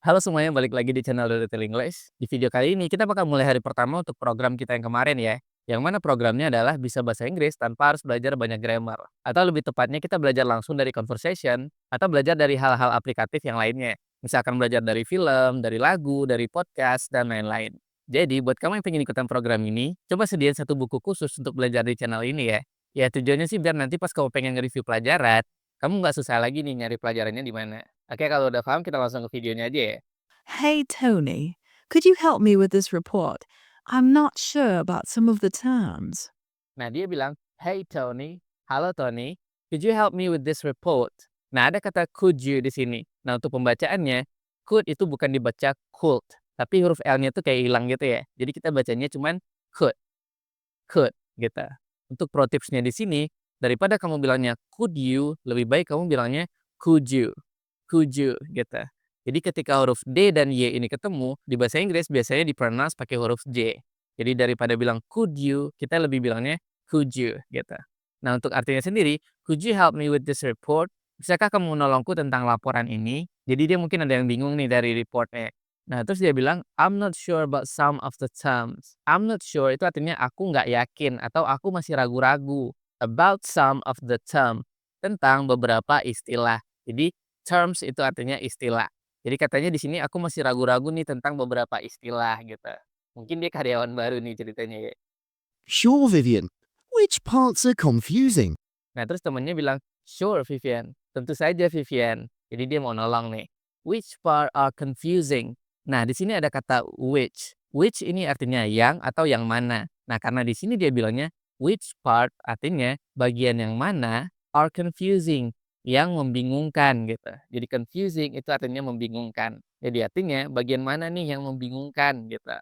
Halo semuanya, balik lagi di channel Little English. Di video kali ini kita bakal mulai hari pertama untuk program kita yang kemarin ya. Yang mana programnya adalah bisa bahasa Inggris tanpa harus belajar banyak grammar. Atau lebih tepatnya kita belajar langsung dari conversation atau belajar dari hal-hal aplikatif yang lainnya. Misalkan belajar dari film, dari lagu, dari podcast, dan lain-lain. Jadi buat kamu yang pengen ikutan program ini, coba sediain satu buku khusus untuk belajar di channel ini ya. Ya tujuannya sih biar nanti pas kamu pengen nge-review pelajaran, kamu nggak susah lagi nih nyari pelajarannya di mana. Oke, kalau udah paham kita langsung ke videonya aja ya. Hey Tony, could you help me with this report? I'm not sure about some of the terms. Nah, dia bilang, "Hey Tony, halo Tony, could you help me with this report?" Nah, ada kata could you di sini. Nah, untuk pembacaannya, could itu bukan dibaca could, tapi huruf L-nya tuh kayak hilang gitu ya. Jadi kita bacanya cuman could, could gitu. Untuk pro tipsnya di sini, daripada kamu bilangnya could you, lebih baik kamu bilangnya could you gitu. Jadi ketika huruf D dan Y ini ketemu, di bahasa Inggris biasanya di-pronounce pakai huruf J. Jadi daripada bilang could you, kita lebih bilangnya could you gitu. Nah, untuk artinya sendiri, could you help me with this report? Bisakah kamu menolongku tentang laporan ini? Jadi dia mungkin ada yang bingung nih dari reportnya. Nah, terus dia bilang, I'm not sure about some of the terms. I'm not sure itu artinya aku nggak yakin atau aku masih ragu-ragu about some of the term, tentang beberapa istilah. Jadi terms itu artinya istilah. Jadi katanya di sini aku masih ragu-ragu nih tentang beberapa istilah gitu. Mungkin dia karyawan baru nih ceritanya ya. Sure, Vivian. Which parts are confusing? Nah, terus temennya bilang, "Sure, Vivian. Tentu saja, Vivian." Jadi dia mau nolong nih. Which part are confusing? Nah, di sini ada kata which. Which ini artinya yang atau yang mana. Nah, karena di sini dia bilangnya which part artinya bagian yang mana are confusing, yang membingungkan gitu. Jadi confusing itu artinya membingungkan. Jadi artinya bagian mana nih yang membingungkan gitu.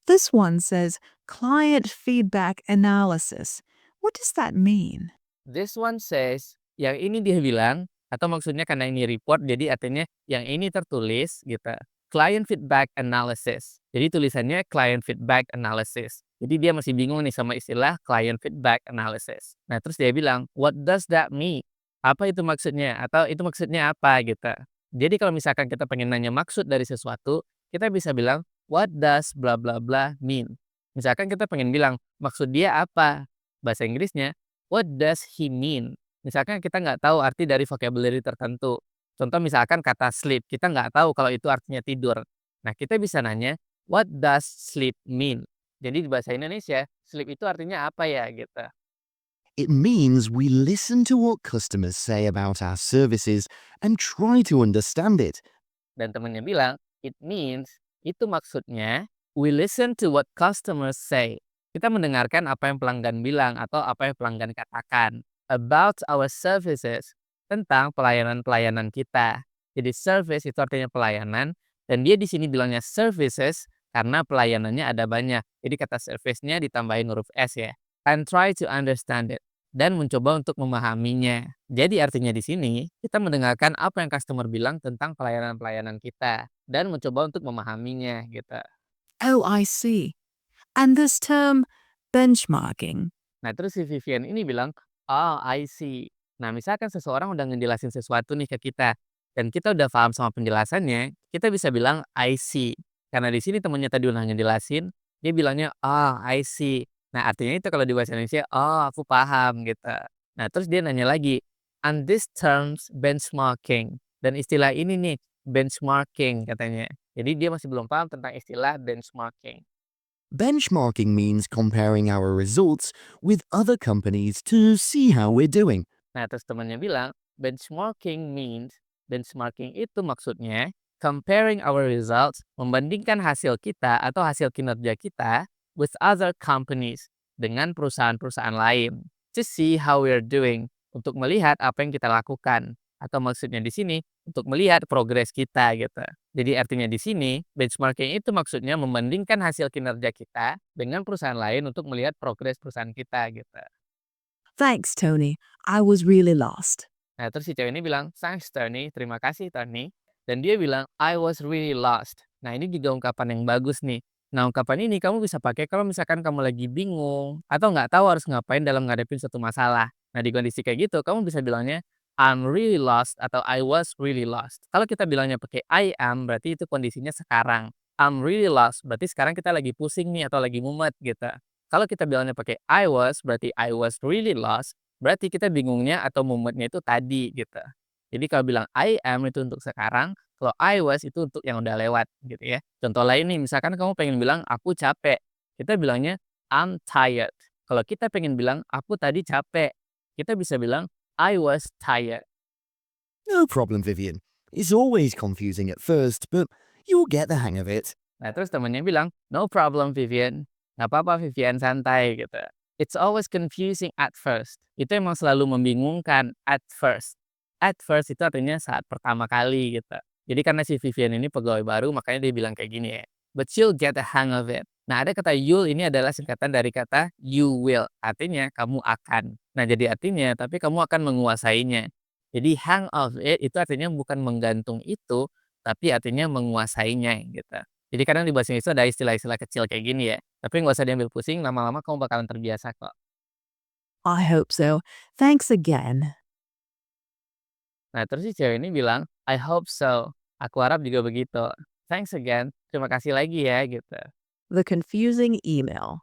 This one says client feedback analysis. What does that mean? This one says, yang ini dia bilang, atau maksudnya karena ini report, jadi artinya yang ini tertulis gitu. Client feedback analysis. Jadi tulisannya client feedback analysis. Jadi dia masih bingung nih sama istilah client feedback analysis. Nah, terus dia bilang, what does that mean? Apa itu maksudnya? Atau itu maksudnya apa gitu. Jadi kalau misalkan kita pengen nanya maksud dari sesuatu, kita bisa bilang, what does bla bla bla mean? Misalkan kita pengen bilang, maksud dia apa? Bahasa Inggrisnya, what does he mean? Misalkan kita nggak tahu arti dari vocabulary tertentu. Contoh misalkan kata sleep, kita nggak tahu kalau itu artinya tidur. Nah, kita bisa nanya, what does sleep mean? Jadi di bahasa Indonesia, sleep itu artinya apa ya gitu. It means we listen to what customers say about our services and try to understand it. Dan temennya bilang, it means, itu maksudnya, we listen to what customers say. Kita mendengarkan apa yang pelanggan bilang atau apa yang pelanggan katakan about our services, tentang pelayanan-pelayanan kita. Jadi service itu artinya pelayanan, dan dia di sini bilangnya services karena pelayanannya ada banyak. Jadi kata service-nya ditambahin huruf S ya. And try to understand it, dan mencoba untuk memahaminya. Jadi artinya di sini, kita mendengarkan apa yang customer bilang tentang pelayanan-pelayanan kita dan mencoba untuk memahaminya gitu. Oh, I see. And this term benchmarking. Nah, terus si Vivian ini bilang, "Oh, I see." Nah, misalkan seseorang udah ngejelasin sesuatu nih ke kita dan kita udah paham sama penjelasannya, kita bisa bilang, "I see." Karena di sini temennya tadi udah ngejelasin, dia bilangnya, "Oh, I see." Nah, artinya itu kalau di bahasa Indonesia, "Oh, aku paham." Gitu. Nah, terus dia nanya lagi, "And this terms benchmarking." Dan istilah ini nih, benchmarking katanya. Jadi dia masih belum paham tentang istilah benchmarking. Benchmarking means comparing our results with other companies to see how we're doing. Nah, terus temannya bilang, benchmarking itu maksudnya comparing our results, membandingkan hasil kita atau hasil kinerja kita with other companies, dengan perusahaan-perusahaan lain, to see how we're doing, untuk melihat apa yang kita lakukan. Atau maksudnya di sini untuk melihat progres kita gitu. Jadi artinya di sini benchmarking itu maksudnya membandingkan hasil kinerja kita dengan perusahaan lain untuk melihat progres perusahaan kita gitu. Thanks, Tony. I was really lost. Nah, terus si cewek ini bilang, "Thanks, Tony. Terima kasih, Tony." Dan dia bilang, "I was really lost." Nah, ini juga ungkapan yang bagus nih. Nah, ungkapan ini kamu bisa pakai kalau misalkan kamu lagi bingung atau nggak tahu harus ngapain dalam ngadepin suatu masalah. Nah, di kondisi kayak gitu, kamu bisa bilangnya, I'm really lost atau I was really lost. Kalau kita bilangnya pakai I am, berarti itu kondisinya sekarang. I'm really lost, berarti sekarang kita lagi pusing nih atau lagi mumet gitu. Kalau kita bilangnya pakai I was, berarti I was really lost, berarti kita bingungnya atau mumetnya itu tadi gitu. Jadi kalau bilang I am itu untuk sekarang, kalau I was itu untuk yang udah lewat gitu ya. Contoh lain nih, misalkan kamu pengen bilang aku capek, kita bilangnya I'm tired. Kalau kita pengen bilang aku tadi capek, kita bisa bilang I was tired. No problem, Vivian. It's always confusing at first, but you'll get the hang of it. Nah, terus temennya bilang, "No problem, Vivian. Nggak apa-apa, Vivian, santai," gitu. It's always confusing at first. Itu emang selalu membingungkan at first. At first itu artinya saat pertama kali gitu. Jadi karena si Vivian ini pegawai baru, makanya dia bilang kayak gini ya. But you'll get the hang of it. Nah, ada kata you'll ini adalah singkatan dari kata you will. Artinya kamu akan. Nah, jadi artinya tapi kamu akan menguasainya. Jadi hang of it itu artinya bukan menggantung itu, tapi artinya menguasainya gitu. Jadi kadang di bahasa Inggris itu ada istilah-istilah kecil kayak gini ya, tapi nggak usah diambil pusing, lama-lama kamu bakalan terbiasa kok. I hope so. Thanks again. Nah, terus si cewek ini bilang, "I hope so." Aku harap juga begitu. "Thanks again." Terima kasih lagi ya, gitu. The confusing email.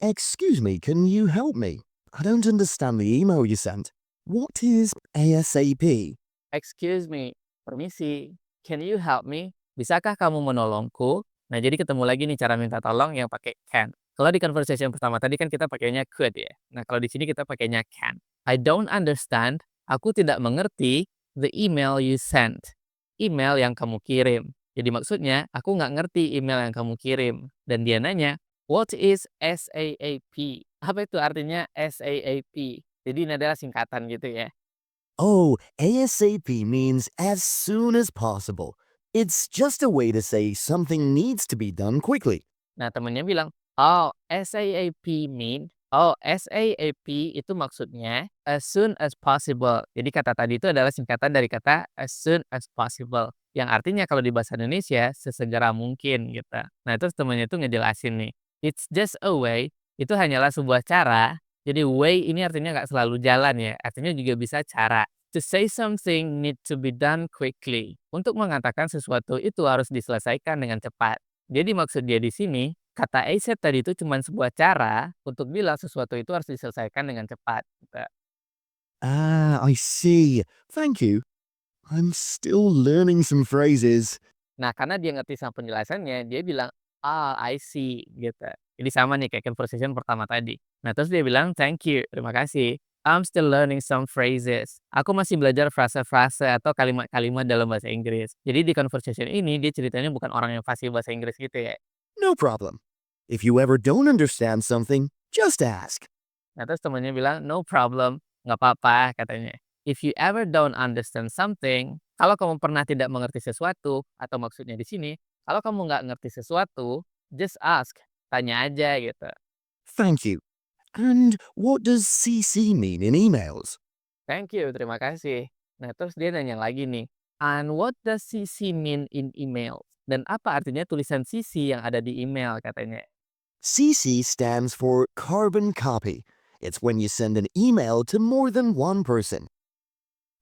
Excuse me, can you help me? I don't understand the email you sent. What is ASAP? "Excuse me, permisi, can you help me?" Bisakah kamu menolongku? Nah, jadi ketemu lagi nih cara minta tolong yang pakai can. Kalau di conversation pertama tadi kan kita pakainya could ya. Nah, kalau di sini kita pakainya can. I don't understand. Aku tidak mengerti the email you sent. Email yang kamu kirim. Jadi maksudnya, aku nggak ngerti email yang kamu kirim. Dan dia nanya, what is SAAP? Apa itu artinya SAAP? Jadi ini adalah singkatan gitu ya. Oh, ASAP means as soon as possible. It's just a way to say something needs to be done quickly. Nah, temennya bilang, "Oh, SAAP mean." Oh, SAAP itu maksudnya as soon as possible. Jadi kata tadi itu adalah singkatan dari kata as soon as possible. Yang artinya kalau di bahasa Indonesia sesegera mungkin gitu. Nah, terus temennya itu ngejelasin nih. It's just a way. Itu hanyalah sebuah cara. Jadi way ini artinya nggak selalu jalan ya. Artinya juga bisa cara. To say something need to be done quickly. Untuk mengatakan sesuatu itu harus diselesaikan dengan cepat. Jadi maksud dia di sini, kata ASAP tadi itu cuma sebuah cara untuk bilang sesuatu itu harus diselesaikan dengan cepat, gitu. Ah, I see. Thank you. I'm still learning some phrases. Nah, karena dia ngerti sama penjelasannya, dia bilang, "Ah, I see," gitu. Jadi sama nih kayak conversation pertama tadi. Nah, terus dia bilang, "Thank you, terima kasih. I'm still learning some phrases." Aku masih belajar frase-frase atau kalimat-kalimat dalam bahasa Inggris. Jadi di conversation ini dia ceritanya bukan orang yang fasih bahasa Inggris gitu ya. No problem. If you ever don't understand something, just ask. Nah, terus temennya bilang, "No problem, nggak apa-apa," katanya. "If you ever don't understand something," kalau kamu pernah tidak mengerti sesuatu, atau maksudnya di sini, kalau kamu nggak ngerti sesuatu, just ask, tanya aja gitu. Thank you. And what does CC mean in emails? Thank you, terima kasih. Nah, terus dia nanya lagi nih, "And what does CC mean in email?" Dan apa artinya tulisan CC yang ada di email katanya. CC stands for carbon copy. It's when you send an email to more than one person.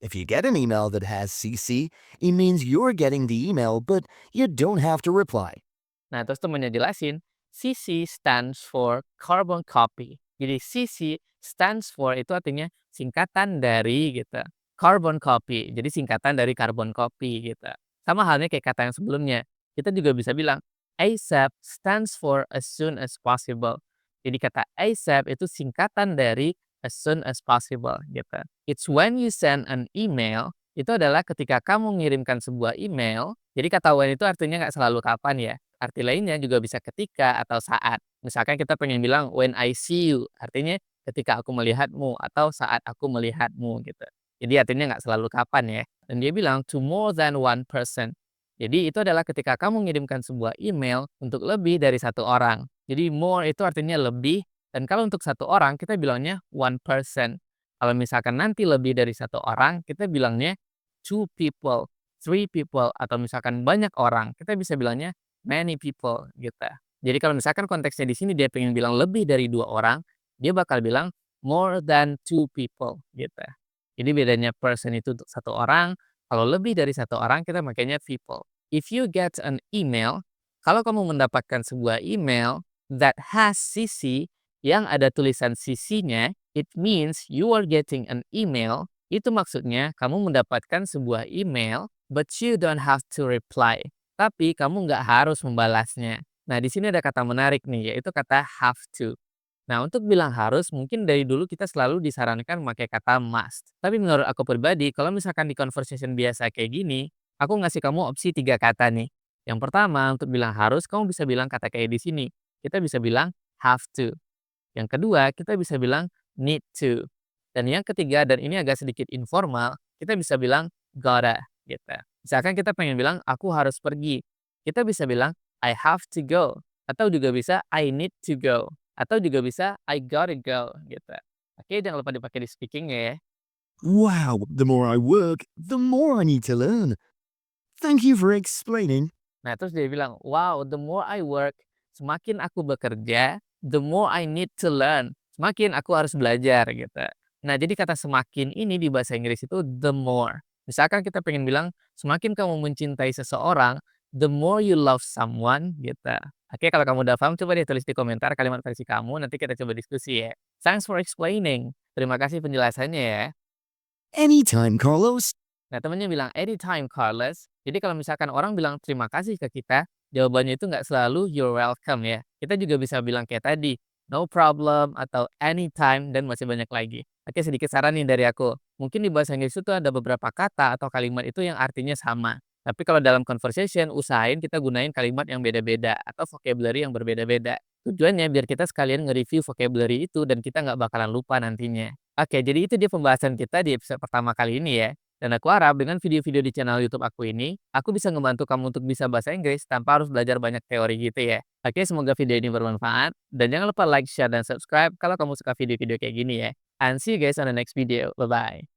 If you get an email that has CC, it means you're getting the email, but you don't have to reply. Nah, terus temennya jelasin, CC stands for carbon copy. Jadi CC stands for itu artinya singkatan dari gitu. Carbon copy. Jadi singkatan dari carbon copy gitu. Sama halnya kayak kata yang sebelumnya. Kita juga bisa bilang ASAP stands for as soon as possible. Jadi kata ASAP itu singkatan dari as soon as possible gitu. It's when you send an email, itu adalah ketika kamu mengirimkan sebuah email. Jadi kata when itu artinya nggak selalu kapan ya. Arti lainnya juga bisa ketika atau saat. Misalkan kita pengen bilang when I see you, artinya ketika aku melihatmu atau saat aku melihatmu gitu. Jadi artinya nggak selalu kapan ya. Dan dia bilang to more than one person. Jadi itu adalah ketika kamu mengirimkan sebuah email untuk lebih dari satu orang. Jadi more itu artinya lebih, dan kalau untuk satu orang kita bilangnya one person. Kalau misalkan nanti lebih dari satu orang, kita bilangnya two people, three people, atau misalkan banyak orang, kita bisa bilangnya many people gitu. Jadi kalau misalkan konteksnya di sini dia pengen bilang lebih dari dua orang, dia bakal bilang more than two people gitu. Jadi bedanya person itu untuk satu orang, kalau lebih dari satu orang kita makanya people. If you get an email, kalau kamu mendapatkan sebuah email that has CC, yang ada tulisan CC-nya, it means you are getting an email. Itu maksudnya kamu mendapatkan sebuah email, but you don't have to reply. Tapi kamu nggak harus membalasnya. Nah, di sini ada kata menarik nih, yaitu kata have to. Nah, untuk bilang harus, mungkin dari dulu kita selalu disarankan memakai kata must. Tapi menurut aku pribadi, kalau misalkan di conversation biasa kayak gini, aku ngasih kamu opsi 3 kata nih. Yang pertama, untuk bilang harus, kamu bisa bilang kata kayak di sini. Kita bisa bilang have to. Yang kedua, kita bisa bilang need to. Dan yang ketiga, dan ini agak sedikit informal, kita bisa bilang gotta, gitu. Misalkan kita pengen bilang, aku harus pergi. Kita bisa bilang, I have to go. Atau juga bisa, I need to go. Atau juga bisa, I gotta go, gitu. Oke, jangan lupa dipakai di speaking-nya ya. Wow, the more I work, the more I need to learn. Thank you for explaining. Nah, terus dia bilang, wow, the more I work, semakin aku bekerja, the more I need to learn. Semakin aku harus belajar gitu. Nah, jadi kata semakin ini di bahasa Inggris itu the more. Misalkan kita pengen bilang, semakin kamu mencintai seseorang, the more you love someone gitu. Oke, kalau kamu udah paham, coba deh tulis di komentar kalimat versi kamu, nanti kita coba diskusi ya. Thanks for explaining. Terima kasih penjelasannya ya. Anytime, Carlos. Nah, temennya bilang, anytime Carlos. Jadi kalau misalkan orang bilang terima kasih ke kita, jawabannya itu nggak selalu you're welcome ya. Kita juga bisa bilang kayak tadi, no problem, atau anytime, dan masih banyak lagi. Oke, sedikit saran nih dari aku. Mungkin di bahasa Inggris itu ada beberapa kata atau kalimat itu yang artinya sama. Tapi kalau dalam conversation, usahain kita gunain kalimat yang beda-beda atau vocabulary yang berbeda-beda. Tujuannya biar kita sekalian nge-review vocabulary itu dan kita nggak bakalan lupa nantinya. Oke, jadi itu dia pembahasan kita di episode pertama kali ini ya. Dan aku harap dengan video-video di channel YouTube aku ini, aku bisa ngebantu kamu untuk bisa bahasa Inggris tanpa harus belajar banyak teori gitu ya. Oke, semoga video ini bermanfaat. Dan jangan lupa like, share, dan subscribe kalau kamu suka video-video kayak gini ya. And see you guys on the next video. Bye-bye.